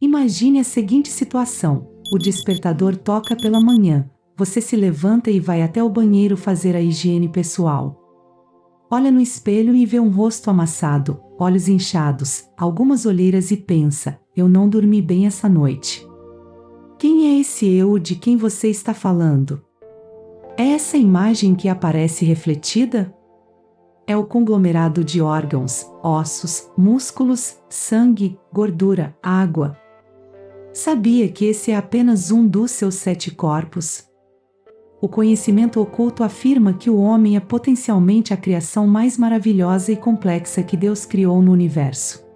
Imagine a seguinte situação: o despertador toca pela manhã, você se levanta e vai até o banheiro fazer a higiene pessoal. Olha no espelho e vê um rosto amassado, olhos inchados, algumas olheiras e pensa: eu não dormi bem essa noite. Quem é esse eu de quem você está falando? É essa imagem que aparece refletida? É o conglomerado de órgãos, ossos, músculos, sangue, gordura, água. Sabia que esse é apenas um dos seus 7 corpos? O conhecimento oculto afirma que o homem é potencialmente a criação mais maravilhosa e complexa que Deus criou no universo.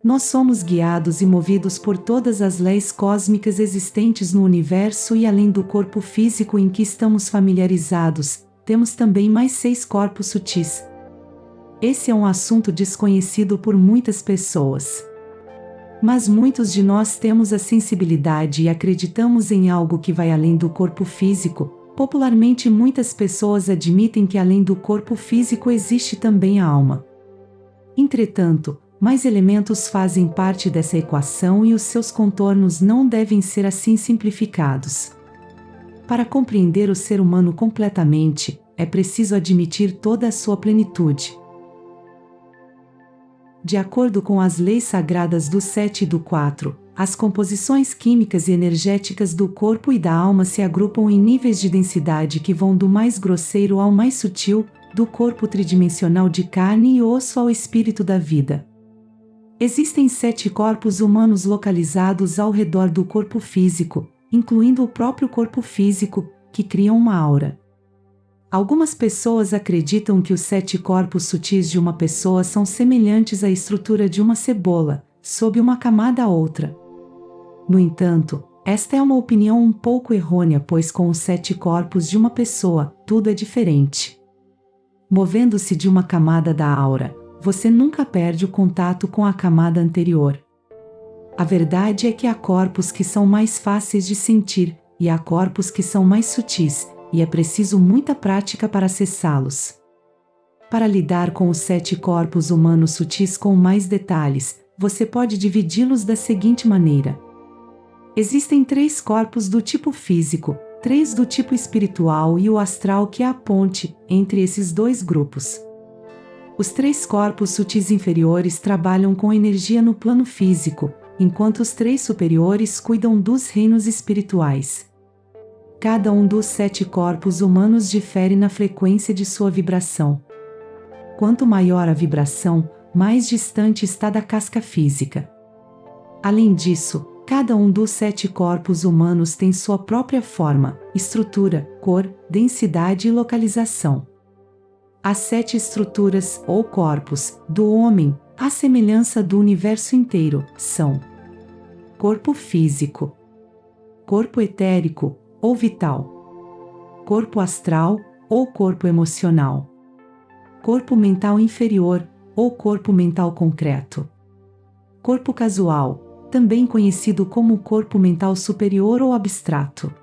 Nós somos guiados e movidos por todas as leis cósmicas existentes no universo e além do corpo físico em que estamos familiarizados, temos também mais 6 corpos sutis. Esse é um assunto desconhecido por muitas pessoas. Mas muitos de nós temos a sensibilidade e acreditamos em algo que vai além do corpo físico. Popularmente, muitas pessoas admitem que além do corpo físico existe também a alma. Entretanto, mais elementos fazem parte dessa equação e os seus contornos não devem ser assim simplificados. Para compreender o ser humano completamente, é preciso admitir toda a sua plenitude. De acordo com as leis sagradas do 7 e do 4, as composições químicas e energéticas do corpo e da alma se agrupam em níveis de densidade que vão do mais grosseiro ao mais sutil, do corpo tridimensional de carne e osso ao espírito da vida. Existem 7 corpos humanos localizados ao redor do corpo físico, incluindo o próprio corpo físico, que criam uma aura. Algumas pessoas acreditam que os 7 corpos sutis de uma pessoa são semelhantes à estrutura de uma cebola, sob uma camada a outra. No entanto, esta é uma opinião um pouco errônea, pois com os 7 corpos de uma pessoa, tudo é diferente. Movendo-se de uma camada da aura, você nunca perde o contato com a camada anterior. A verdade é que há corpos que são mais fáceis de sentir, e há corpos que são mais sutis, e é preciso muita prática para acessá-los. Para lidar com os 7 corpos humanos sutis com mais detalhes, você pode dividi-los da seguinte maneira. Existem 3 corpos do tipo físico, 3 do tipo espiritual e o astral, que é a ponte entre esses 2 grupos. Os 3 corpos sutis inferiores trabalham com energia no plano físico, enquanto os 3 superiores cuidam dos reinos espirituais. Cada um dos 7 corpos humanos difere na frequência de sua vibração. Quanto maior a vibração, mais distante está da casca física. Além disso, cada um dos 7 corpos humanos tem sua própria forma, estrutura, cor, densidade e localização. As 7 estruturas, ou corpos, do homem, à semelhança do universo inteiro, são: corpo físico, corpo etérico, ou vital, corpo astral, ou corpo emocional, corpo mental inferior, ou corpo mental concreto, corpo casual, também conhecido como corpo mental superior ou abstrato,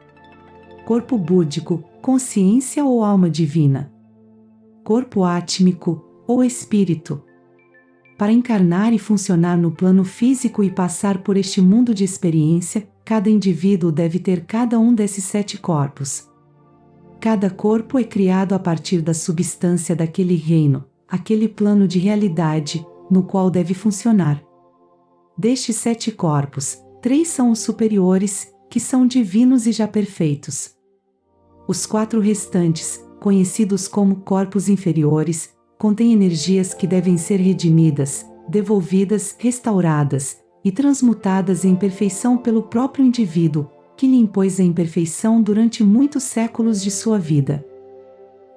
corpo búdico, consciência ou alma divina, corpo átmico, ou espírito. Para encarnar e funcionar no plano físico e passar por este mundo de experiência, cada indivíduo deve ter cada um desses 7 corpos. Cada corpo é criado a partir da substância daquele reino, aquele plano de realidade, no qual deve funcionar. Destes 7 corpos, 3 são os superiores, que são divinos e já perfeitos. Os 4 restantes, conhecidos como corpos inferiores, contêm energias que devem ser redimidas, devolvidas, restauradas e transmutadas em perfeição pelo próprio indivíduo, que lhe impôs a imperfeição durante muitos séculos de sua vida.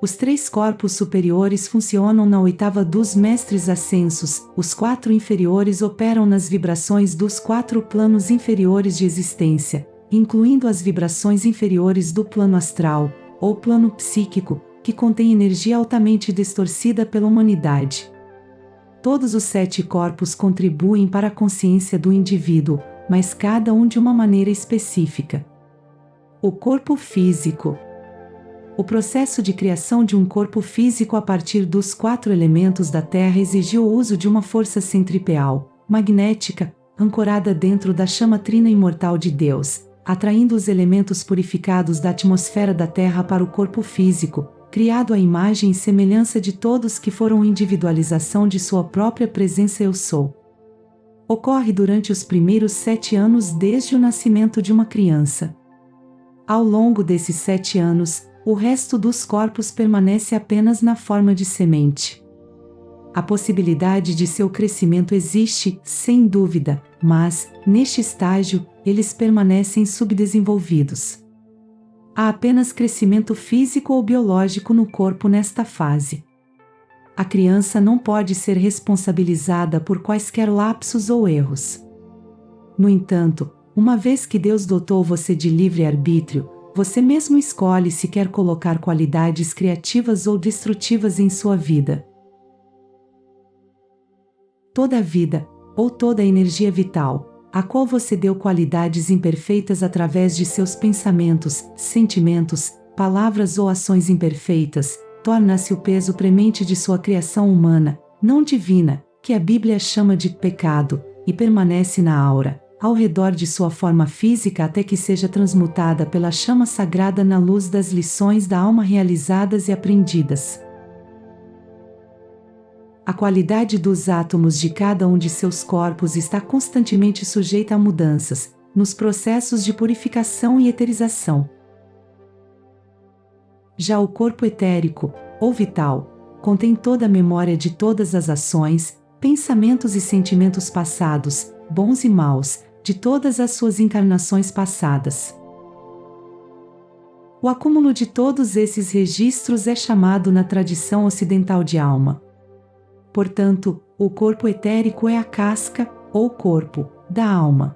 Os 3 corpos superiores funcionam na oitava dos mestres ascensos, os 4 inferiores operam nas vibrações dos 4 planos inferiores de existência, incluindo as vibrações inferiores do plano astral, ou plano psíquico, que contém energia altamente distorcida pela humanidade. Todos os 7 corpos contribuem para a consciência do indivíduo, mas cada um de uma maneira específica. O corpo físico. O processo de criação de um corpo físico a partir dos 4 elementos da Terra exigiu o uso de uma força centripetal, magnética, ancorada dentro da chama trina imortal de Deus, atraindo os elementos purificados da atmosfera da Terra para o corpo físico, criado à imagem e semelhança de todos que foram individualização de sua própria presença Eu Sou. Ocorre durante os primeiros 7 anos desde o nascimento de uma criança. Ao longo desses 7 anos, o resto dos corpos permanece apenas na forma de semente. A possibilidade de seu crescimento existe, sem dúvida, mas, neste estágio, eles permanecem subdesenvolvidos. Há apenas crescimento físico ou biológico no corpo nesta fase. A criança não pode ser responsabilizada por quaisquer lapsos ou erros. No entanto, uma vez que Deus dotou você de livre-arbítrio, você mesmo escolhe se quer colocar qualidades criativas ou destrutivas em sua vida. Toda a vida, ou toda a energia vital, a qual você deu qualidades imperfeitas através de seus pensamentos, sentimentos, palavras ou ações imperfeitas, torna-se o peso premente de sua criação humana, não divina, que a Bíblia chama de pecado, e permanece na aura, ao redor de sua forma física até que seja transmutada pela chama sagrada na luz das lições da alma realizadas e aprendidas. A qualidade dos átomos de cada um de seus corpos está constantemente sujeita a mudanças, nos processos de purificação e eterização. Já o corpo etérico, ou vital, contém toda a memória de todas as ações, pensamentos e sentimentos passados, bons e maus, de todas as suas encarnações passadas. O acúmulo de todos esses registros é chamado na tradição ocidental de alma. Portanto, o corpo etérico é a casca, ou corpo, da alma.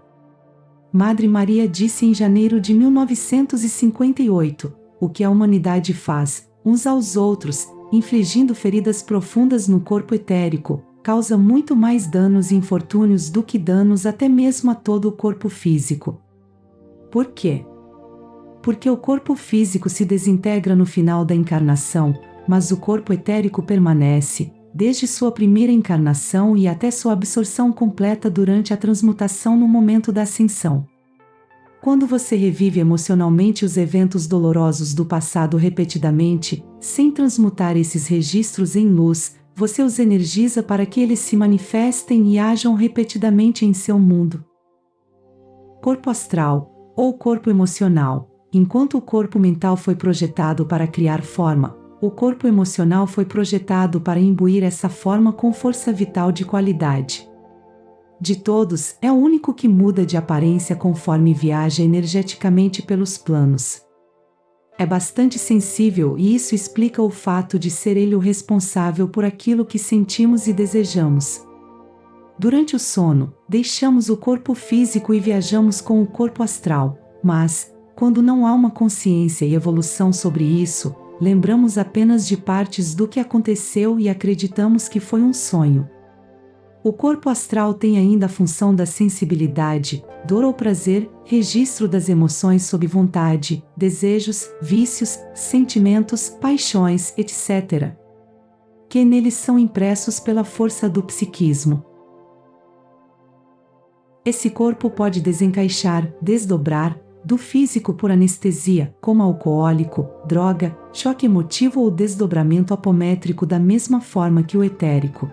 Madre Maria disse em janeiro de 1958, o que a humanidade faz, uns aos outros, infligindo feridas profundas no corpo etérico, causa muito mais danos e infortúnios do que danos até mesmo a todo o corpo físico. Por quê? Porque o corpo físico se desintegra no final da encarnação, mas o corpo etérico permanece, desde sua primeira encarnação e até sua absorção completa durante a transmutação no momento da ascensão. Quando você revive emocionalmente os eventos dolorosos do passado repetidamente, sem transmutar esses registros em luz, você os energiza para que eles se manifestem e ajam repetidamente em seu mundo. Corpo astral, ou corpo emocional. Enquanto o corpo mental foi projetado para criar forma, o corpo emocional foi projetado para imbuir essa forma com força vital de qualidade. De todos, é o único que muda de aparência conforme viaja energeticamente pelos planos. É bastante sensível e isso explica o fato de ser ele o responsável por aquilo que sentimos e desejamos. Durante o sono, deixamos o corpo físico e viajamos com o corpo astral, mas, quando não há uma consciência e evolução sobre isso, lembramos apenas de partes do que aconteceu e acreditamos que foi um sonho. O corpo astral tem ainda a função da sensibilidade, dor ou prazer, registro das emoções sob vontade, desejos, vícios, sentimentos, paixões, etc., que neles são impressos pela força do psiquismo. Esse corpo pode desencaixar, desdobrar, do físico por anestesia, como alcoólico, droga, choque emotivo ou desdobramento apométrico da mesma forma que o etérico.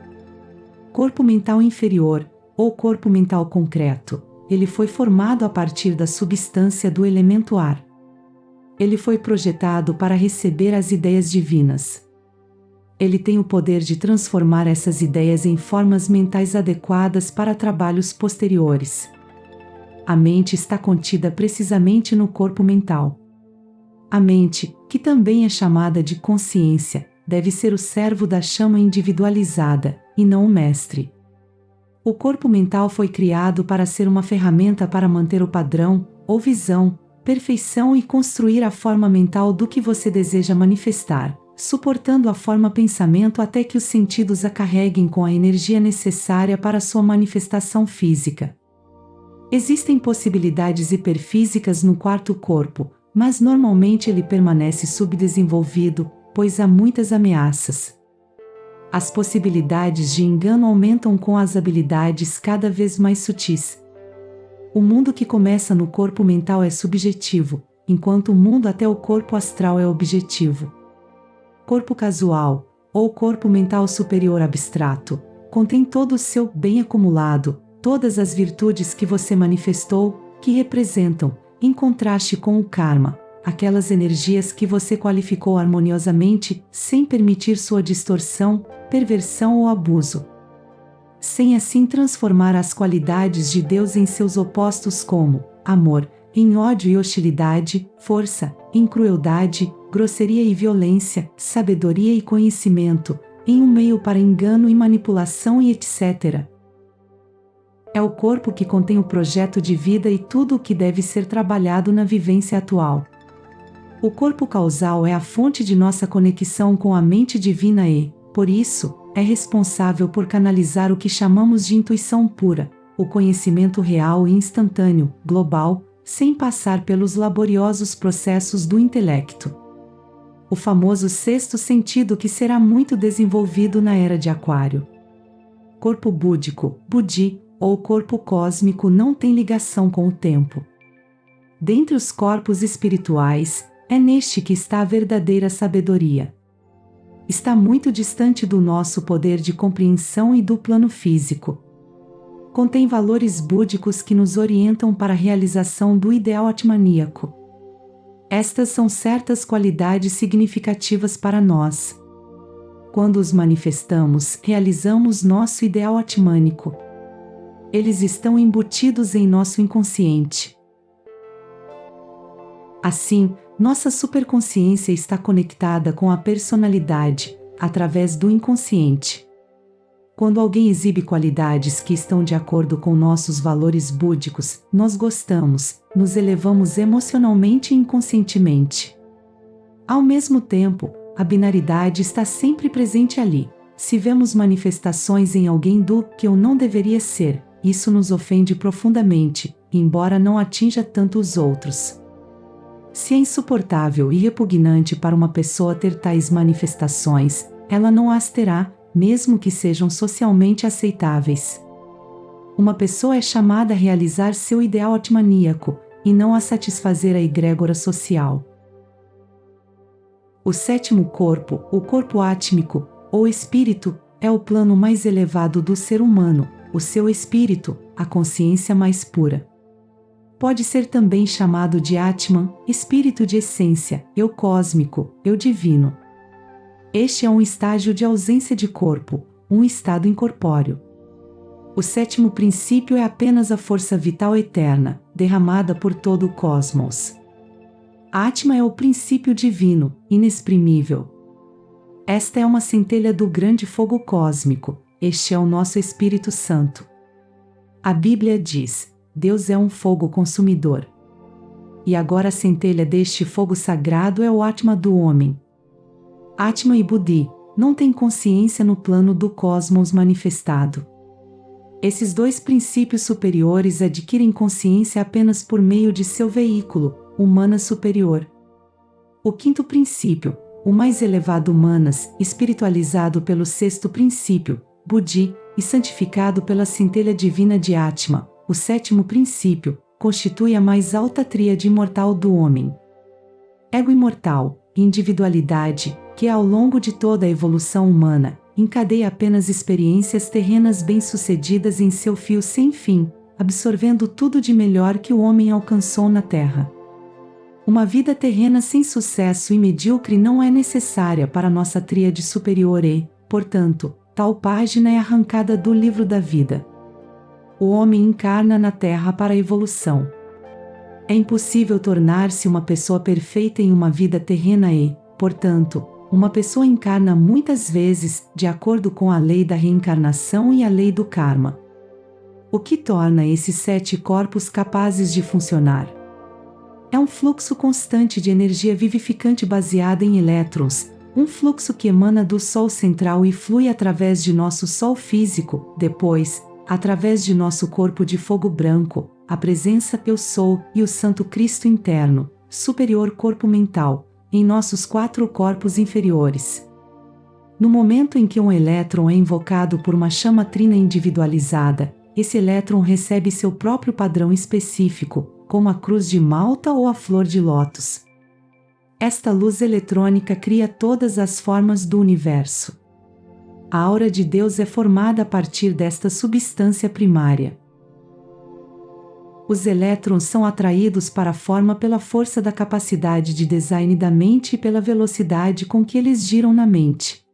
Corpo mental inferior, ou corpo mental concreto, ele foi formado a partir da substância do elemento ar. Ele foi projetado para receber as ideias divinas. Ele tem o poder de transformar essas ideias em formas mentais adequadas para trabalhos posteriores. A mente está contida precisamente no corpo mental. A mente, que também é chamada de consciência, deve ser o servo da chama individualizada, e não o mestre. O corpo mental foi criado para ser uma ferramenta para manter o padrão, ou visão, perfeição e construir a forma mental do que você deseja manifestar, suportando a forma pensamento até que os sentidos a carreguem com a energia necessária para sua manifestação física. Existem possibilidades hiperfísicas no quarto corpo, mas normalmente ele permanece subdesenvolvido, pois há muitas ameaças. As possibilidades de engano aumentam com as habilidades cada vez mais sutis. O mundo que começa no corpo mental é subjetivo, enquanto o mundo até o corpo astral é objetivo. Corpo casual, ou corpo mental superior abstrato, contém todo o seu bem acumulado, todas as virtudes que você manifestou, que representam, em contraste com o karma, aquelas energias que você qualificou harmoniosamente, sem permitir sua distorção, perversão ou abuso. Sem assim transformar as qualidades de Deus em seus opostos como amor, em ódio e hostilidade, força, em crueldade, grosseria e violência, sabedoria e conhecimento, em um meio para engano e manipulação e etc. É o corpo que contém o projeto de vida e tudo o que deve ser trabalhado na vivência atual. O corpo causal é a fonte de nossa conexão com a mente divina e, por isso, é responsável por canalizar o que chamamos de intuição pura, o conhecimento real e instantâneo, global, sem passar pelos laboriosos processos do intelecto. O famoso sexto sentido que será muito desenvolvido na era de Aquário. Corpo búdico, Budi, ou corpo cósmico não tem ligação com o tempo. Dentre os corpos espirituais, é neste que está a verdadeira sabedoria. Está muito distante do nosso poder de compreensão e do plano físico. Contém valores búdicos que nos orientam para a realização do ideal atmaníaco. Estas são certas qualidades significativas para nós. Quando os manifestamos, realizamos nosso ideal atmânico. Eles estão embutidos em nosso inconsciente. Assim, nossa superconsciência está conectada com a personalidade, através do inconsciente. Quando alguém exibe qualidades que estão de acordo com nossos valores búdicos, nós gostamos, nos elevamos emocionalmente e inconscientemente. Ao mesmo tempo, a binaridade está sempre presente ali. Se vemos manifestações em alguém do que eu não deveria ser, isso nos ofende profundamente, embora não atinja tanto os outros. Se é insuportável e repugnante para uma pessoa ter tais manifestações, ela não as terá, mesmo que sejam socialmente aceitáveis. Uma pessoa é chamada a realizar seu ideal atmaníaco, e não a satisfazer a egrégora social. O sétimo corpo, o corpo átmico, ou espírito, é o plano mais elevado do ser humano, o seu espírito, a consciência mais pura. Pode ser também chamado de Atman, espírito de essência, eu cósmico, eu divino. Este é um estágio de ausência de corpo, um estado incorpóreo. O sétimo princípio é apenas a força vital eterna, derramada por todo o cosmos. Atma é o princípio divino, inexprimível. Esta é uma centelha do grande fogo cósmico, este é o nosso Espírito Santo. A Bíblia diz: Deus é um fogo consumidor. E agora a centelha deste fogo sagrado é o Atma do homem. Atma e Budi não têm consciência no plano do cosmos manifestado. Esses dois princípios superiores adquirem consciência apenas por meio de seu veículo, o Manas superior. O quinto princípio, o mais elevado Manas, espiritualizado pelo sexto princípio, Budi, e santificado pela centelha divina de Atma, o sétimo princípio, constitui a mais alta tríade imortal do homem. Ego imortal, individualidade, que ao longo de toda a evolução humana, encadeia apenas experiências terrenas bem-sucedidas em seu fio sem fim, absorvendo tudo de melhor que o homem alcançou na Terra. Uma vida terrena sem sucesso e medíocre não é necessária para nossa tríade superior e, portanto, tal página é arrancada do livro da vida. O homem encarna na Terra para a evolução. É impossível tornar-se uma pessoa perfeita em uma vida terrena e, portanto, uma pessoa encarna muitas vezes, de acordo com a lei da reencarnação e a lei do karma. O que torna esses 7 corpos capazes de funcionar? É um fluxo constante de energia vivificante baseada em elétrons, um fluxo que emana do Sol central e flui através de nosso Sol físico, depois, através de nosso corpo de fogo branco, a presença Eu Sou e o Santo Cristo interno, superior corpo mental, em nossos 4 corpos inferiores. No momento em que um elétron é invocado por uma chama trina individualizada, esse elétron recebe seu próprio padrão específico, como a cruz de Malta ou a flor de lótus. Esta luz eletrônica cria todas as formas do universo. A aura de Deus é formada a partir desta substância primária. Os elétrons são atraídos para a forma pela força da capacidade de design da mente e pela velocidade com que eles giram na mente.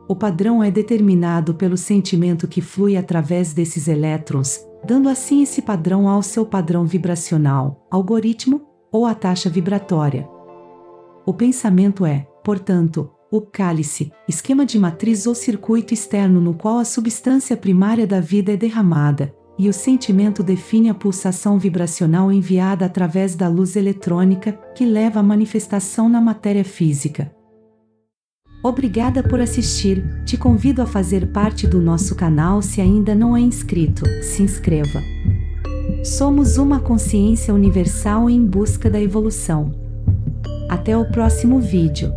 O padrão é determinado pelo sentimento que flui através desses elétrons, dando assim esse padrão ao seu padrão vibracional, algoritmo, ou a taxa vibratória. O pensamento é, portanto, o cálice, esquema de matriz ou circuito externo no qual a substância primária da vida é derramada, e o sentimento define a pulsação vibracional enviada através da luz eletrônica, que leva à manifestação na matéria física. Obrigada por assistir, te convido a fazer parte do nosso canal se ainda não é inscrito, se inscreva. Somos uma consciência universal em busca da evolução. Até o próximo vídeo.